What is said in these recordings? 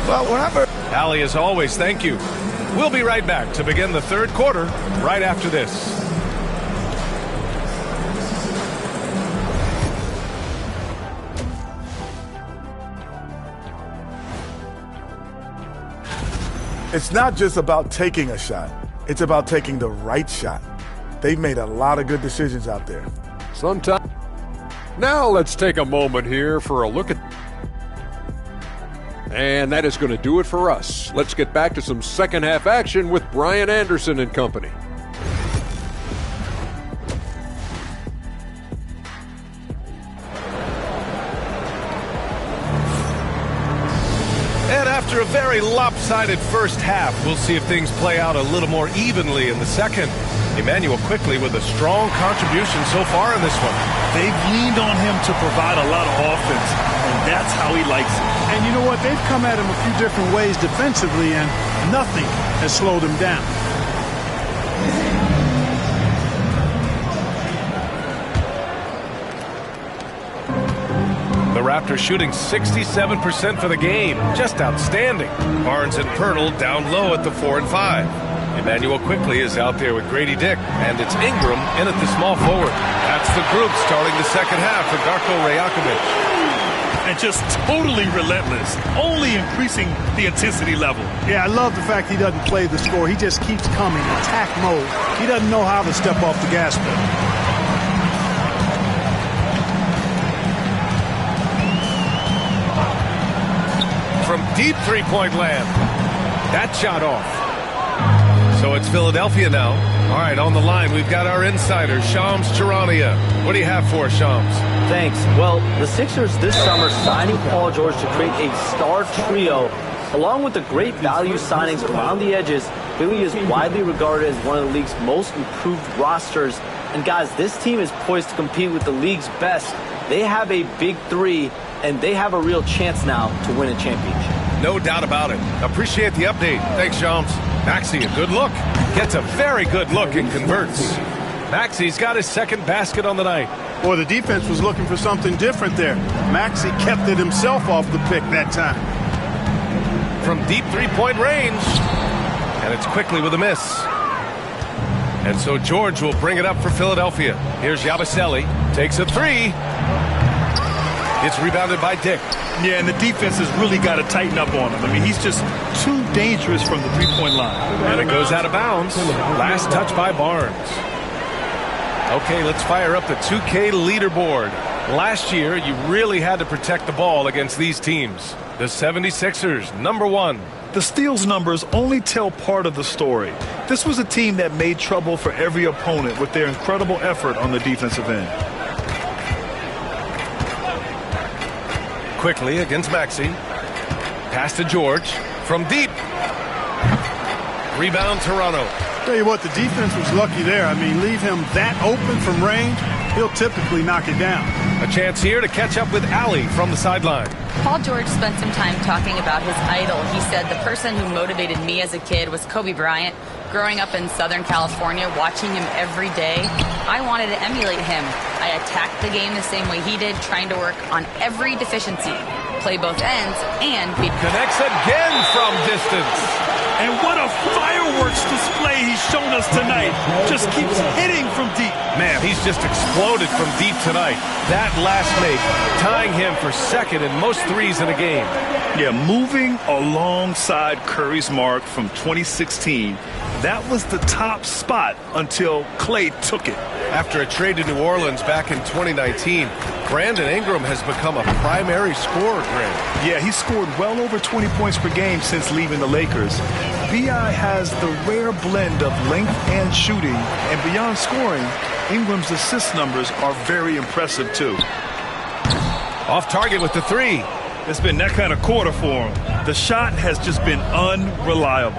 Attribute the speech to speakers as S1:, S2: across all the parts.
S1: Well, whenever.
S2: Allie, as always, thank you. We'll be right back to begin the third quarter right after this.
S1: It's not just about taking a shot. It's about taking the right shot. They've made a lot of good decisions out there.
S3: Sometimes. Now let's take a moment here for a look at. And that is going to do it for us. Let's get back to some second half action with Brian Anderson and company.
S2: And after a very lopsided first half, we'll see if things play out a little more evenly in the second. Emmanuel quickly with a strong contribution so far in this one.
S4: They've leaned on him to provide a lot of offense, and that's how he likes it.
S5: And you know what? They've come at him a few different ways defensively, and nothing has slowed him down.
S2: The Raptors shooting 67% for the game. Just outstanding. Barnes and Poeltl down low at the 4 and 5. Emmanuel quickly is out there with Grady Dick, and it's Ingram in at the small forward. That's the group starting the second half for Darko Rajakovic.
S4: And just totally relentless, only increasing the intensity level.
S5: Yeah, I love the fact he doesn't play the score. He just keeps coming, attack mode. He doesn't know how to step off the gas pedal.
S2: From deep three-point land. That shot off. So it's Philadelphia now. All right, on the line, we've got our insider, Shams Charania. What do you have for us, Shams?
S6: Thanks. Well, the Sixers this summer signing Paul George to create a star trio, along with the great value signings around the edges, really is widely regarded as one of the league's most improved rosters. And guys, this team is poised to compete with the league's best. They have a big three, and they have a real chance now to win a championship.
S2: No doubt about it. Appreciate the update. Thanks, Shams. Maxey, a good look. Gets a very good look and converts. Maxey's got his second basket on the night.
S5: Boy, the defense was looking for something different there. Maxey kept it himself off the pick that time.
S2: From deep three-point range. And it's quickly with a miss. And so George will bring it up for Philadelphia. Here's Yabusele. Takes a three. It's rebounded by Dick.
S4: Yeah, and the defense has really got to tighten up on him. I mean, he's just too dangerous from the three-point line.
S2: And it goes out of bounds. Last touch by Barnes. Okay, let's fire up the 2K leaderboard. Last year, you really had to protect the ball against these teams. The 76ers, number 1.
S4: The steals numbers only tell part of the story. This was a team that made trouble for every opponent with their incredible effort on the defensive end.
S2: Quickly against Maxey. Pass to George. From deep. Rebound Toronto.
S5: Tell you what, the defense was lucky there. I mean, leave him that open from range, he'll typically knock it down.
S2: A chance here to catch up with Allie from the sideline.
S7: Paul George spent some time talking about his idol. He said, the person who motivated me as a kid was Kobe Bryant. Growing up in Southern California, watching him every day, I wanted to emulate him. I attacked the game the same way he did, trying to work on every deficiency, play both ends, and be...
S2: Connects again from distance.
S4: And what a fireworks display he's shown us tonight. Just keeps hitting from deep.
S2: Man, he's just exploded from deep tonight. That last make, tying him for second in most threes in a game.
S4: Yeah, moving alongside Curry's mark from 2016. That was the top spot until Klay took it.
S2: After a trade to New Orleans back in 2019, Brandon Ingram has become a primary scorer, Greg.
S4: Yeah, he scored well over 20 points per game since leaving the Lakers. B.I. has the rare blend of length and shooting, and beyond scoring, Ingram's assist numbers are very impressive too.
S2: Off target with the three.
S4: It's been that kind of quarter for him. The shot has just been unreliable.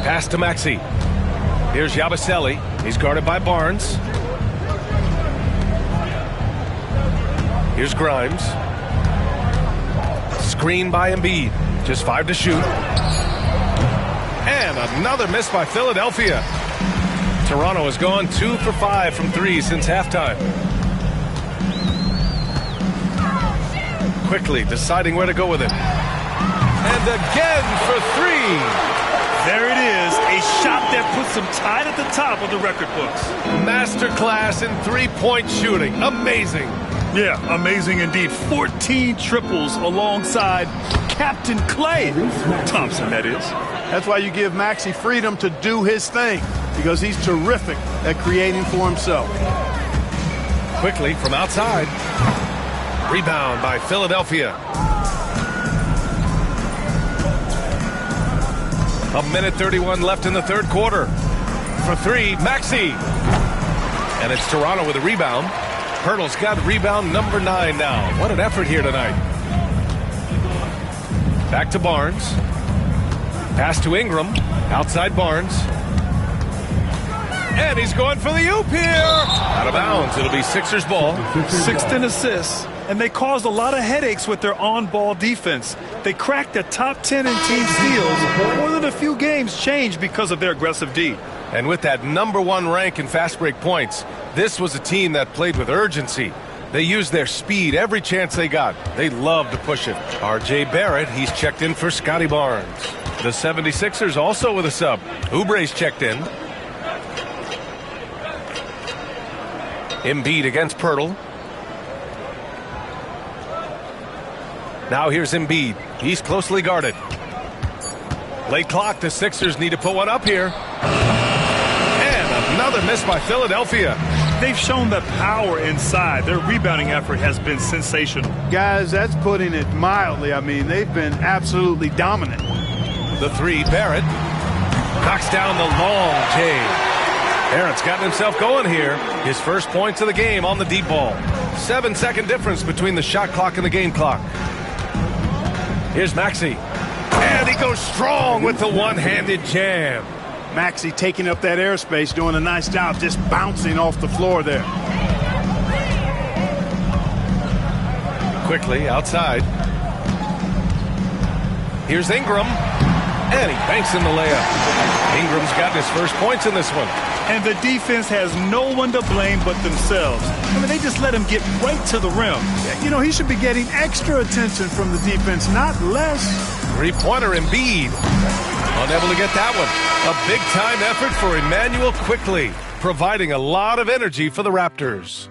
S2: Pass to Maxey. Here's Yabusele. He's guarded by Barnes. Here's Grimes. Screen by Embiid. Just 5 to shoot. And another miss by Philadelphia. Toronto has gone 2 for 5 from 3 since halftime. Quickly deciding where to go with it. And again for three.
S4: There it is, a shot that puts him tied at the top of the record books.
S2: Masterclass in three-point shooting. Amazing.
S4: Yeah, amazing indeed. 14 triples alongside Captain Klay Thompson, that is.
S5: That's why you give Maxey freedom to do his thing, because he's terrific at creating for himself.
S2: Quickly from outside. Rebound by Philadelphia. A minute 31 left in the third quarter. For three, Maxey. And it's Toronto with a rebound. Pirtle's got rebound number 9 now. What an effort here tonight. Back to Barnes. Pass to Ingram. Outside Barnes. And he's going for the oop here. Out of bounds. It'll be Sixers ball.
S4: 16 assists. And they caused a lot of headaches with their on-ball defense. They cracked the top 10 in team steals. More than a few games changed because of their aggressive D.
S2: And with that number 1 rank in fast break points, this was a team that played with urgency. They used their speed every chance they got. They love to push it. R.J. Barrett, he's checked in for Scotty Barnes. The 76ers also with a sub. Oubre's checked in. Embiid against Pirtle. Now here's Embiid. He's closely guarded. Late clock. The Sixers need to put one up here. And another miss by Philadelphia.
S4: They've shown the power inside. Their rebounding effort has been sensational.
S5: Guys, that's putting it mildly. I mean, they've been absolutely dominant.
S2: The three, Barrett. Knocks down the long J. Barrett's gotten himself going here. His first points of the game on the deep ball. 7-second difference between the shot clock and the game clock. Here's Maxey. And he goes strong with the one-handed jam.
S5: Maxey taking up that airspace, doing a nice job just bouncing off the floor there.
S2: Quickly outside. Here's Ingram. And he banks in the layup. Ingram's got his first points in this one.
S4: And the defense has no one to blame but themselves. I mean, they just let him get right to the rim.
S5: You know, he should be getting extra attention from the defense, not less.
S2: Three-pointer Embiid. Unable to get that one. A big-time effort for Immanuel Quickley, providing a lot of energy for the Raptors.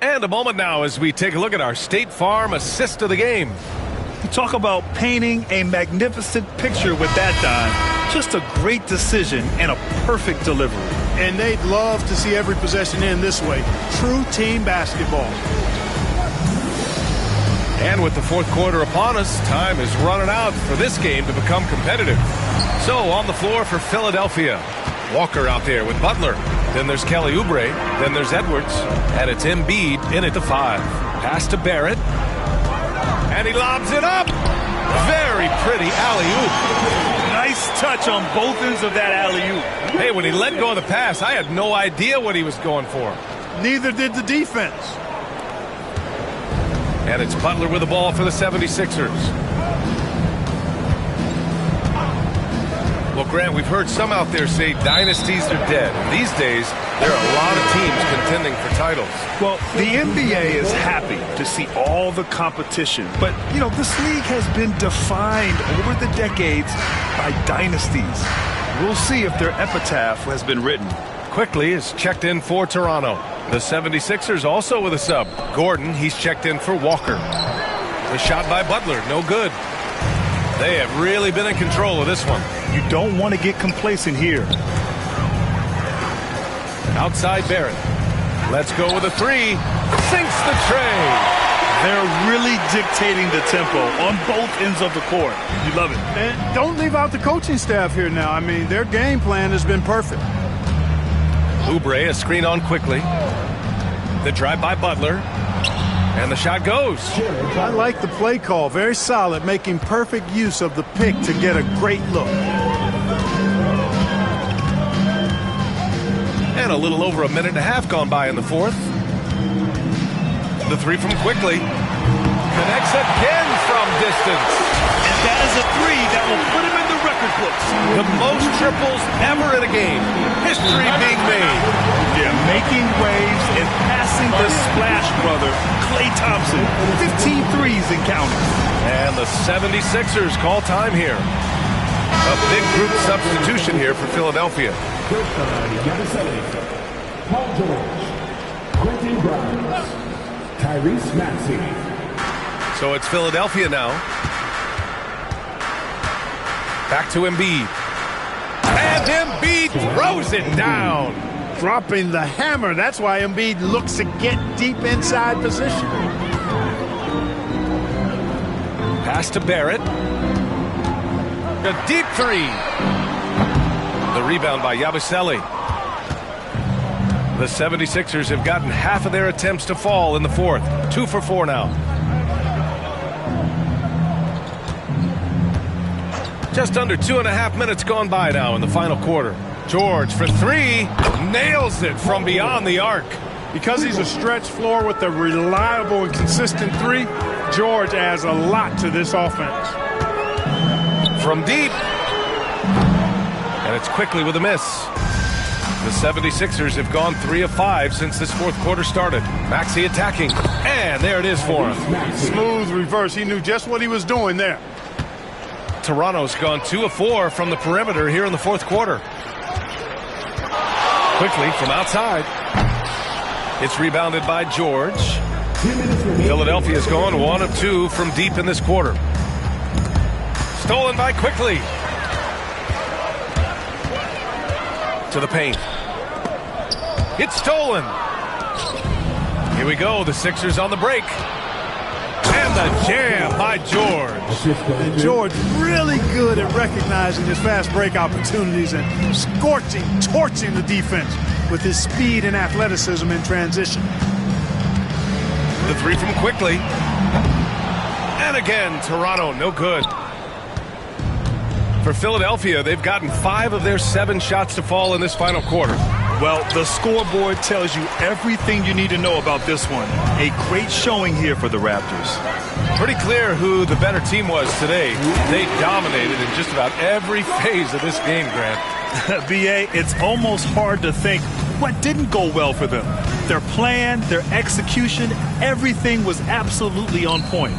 S2: And a moment now as we take a look at our State Farm assist of the game.
S4: You talk about painting a magnificent picture with that dime. Just a great decision and a perfect delivery.
S5: And they'd love to see every possession end this way. True team basketball.
S2: And with the fourth quarter upon us, time is running out for this game to become competitive. So on the floor for Philadelphia, Walker out there with Butler. Then there's Kelly Oubre. Then there's Edwards. And it's Embiid in at the 5. Pass to Barrett. And he lobs it up. Very pretty alley-oop.
S4: Nice touch on both ends of that alley-oop.
S2: Hey, when he let go of the pass, I had no idea what he was going for.
S5: Neither did the defense.
S2: And it's Butler with the ball for the 76ers. Well, Grant, we've heard some out there say dynasties are dead. These days, there are a lot of teams contending for titles.
S4: Well, the NBA is happy to see all the competition. But, you know, this league has been defined over the decades by dynasties. We'll see if their epitaph has been written.
S2: Quickly is checked in for Toronto. The 76ers also with a sub. Gordon, he's checked in for Walker. The shot by Butler, no good. They have really been in control of this one.
S4: You don't want to get complacent here.
S2: Outside Barrett. Let's go with a 3. Sinks the tray.
S4: They're really dictating the tempo on both ends of the court. You love it.
S5: And don't leave out the coaching staff here now. I mean, their game plan has been perfect.
S2: Oubre, a screen on Quickly. The drive by Butler. And the shot goes.
S5: I like the play call. Very solid, making perfect use of the pick to get a great look.
S2: And a little over a minute and a half gone by in the fourth. The 3 from Quickly. Connects again from distance.
S4: And that is a 3 that will put him in the record books.
S2: The most triples ever in a game. History being made.
S4: Yeah, making waves and passing the splash brother, Klay Thompson. 15 threes and counting.
S2: And the 76ers call time here. A big group substitution here for Philadelphia.
S8: Paul George, Quentin Grimes, Tyrese Maxey.
S2: So it's Philadelphia now. Back to Embiid. And Embiid throws it down.
S5: Dropping the hammer. That's why Embiid looks to get deep inside position.
S2: Pass to Barrett. A deep three. The rebound by Yabusele. The 76ers have gotten half of their attempts to fall in the fourth. 2 for 4 now. Just under 2.5 minutes gone by now in the final quarter. George for 3. Nails it from beyond the arc.
S5: Because he's a stretch floor with a reliable and consistent 3, George adds a lot to this offense.
S2: From deep. And it's quickly with a miss. The 76ers have gone 3 of 5 since this fourth quarter started. Maxey attacking. And there it is for him.
S5: Smooth reverse. He knew just what he was doing there.
S2: Toronto's gone 2 of 4 from the perimeter here in the fourth quarter. Quickly from outside. It's rebounded by George. Philadelphia's gone 1 of 2 from deep in this quarter. Stolen by Quickly. To the paint. It's stolen. Here we go. The Sixers on the break. And the jam by George.
S5: And George really good at recognizing his fast break opportunities and torching the defense with his speed and athleticism in transition.
S2: The 3 from Quickly. And again, Toronto, no good. For Philadelphia, they've gotten 5 of their 7 shots to fall in this final quarter.
S4: Well, the scoreboard tells you everything you need to know about this one. A great showing here for the Raptors.
S2: Pretty clear who the better team was today. They dominated in just about every phase of this game, Grant.
S4: B.A., it's almost hard to think what didn't go well for them. Their plan, their execution, everything was absolutely on point.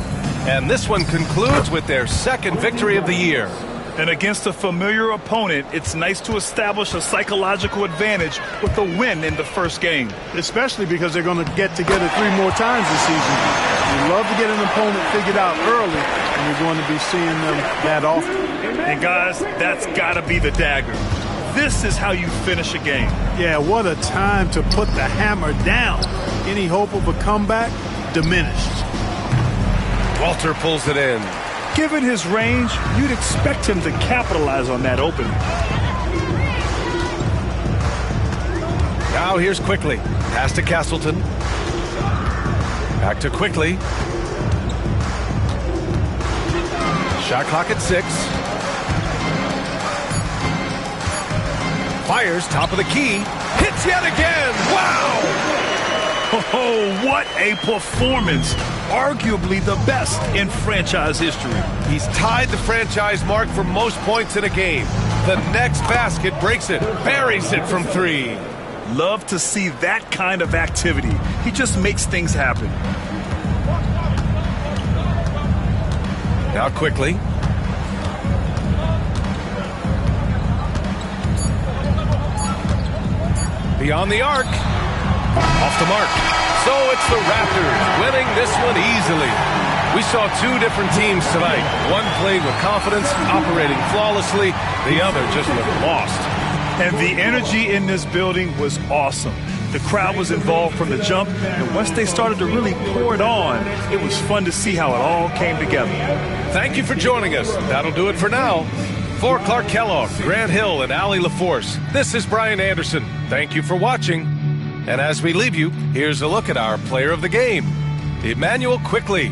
S2: And this one concludes with their second victory of the year.
S4: And against a familiar opponent, it's nice to establish a psychological advantage with a win in the first game.
S5: Especially because they're going to get together 3 more times this season. You love to get an opponent figured out early, and you're going to be seeing them that often.
S4: And guys, that's got to be the dagger. This is how you finish a game.
S5: Yeah, what a time to put the hammer down. Any hope of a comeback diminished.
S2: Walter pulls it in.
S4: Given his range, you'd expect him to capitalize on that opening.
S2: Now here's Quickly. Pass to Castleton. Back to Quickly. Shot clock at 6. Fires top of the key. Hits yet again. Wow!
S4: Oh, what a performance. Arguably the best in franchise history.
S2: He's tied the franchise mark for most points in a game. The next basket breaks it, buries it from 3.
S4: Love to see that kind of activity. He just makes things happen.
S2: Now Quickly. Beyond the arc. Off the mark. So it's the Raptors winning this one easily. We saw 2 different teams tonight. One played with confidence, operating flawlessly. The other just looked lost.
S4: And the energy in this building was awesome. The crowd was involved from the jump, and once they started to really pour it on, it was fun to see how it all came together.
S2: Thank you for joining us. That'll do it for now. For Clark Kellogg, Grant Hill, and Allie LaForce, this is Brian Anderson. Thank you for watching. And as we leave you, here's a look at our player of the game, Immanuel Quickley.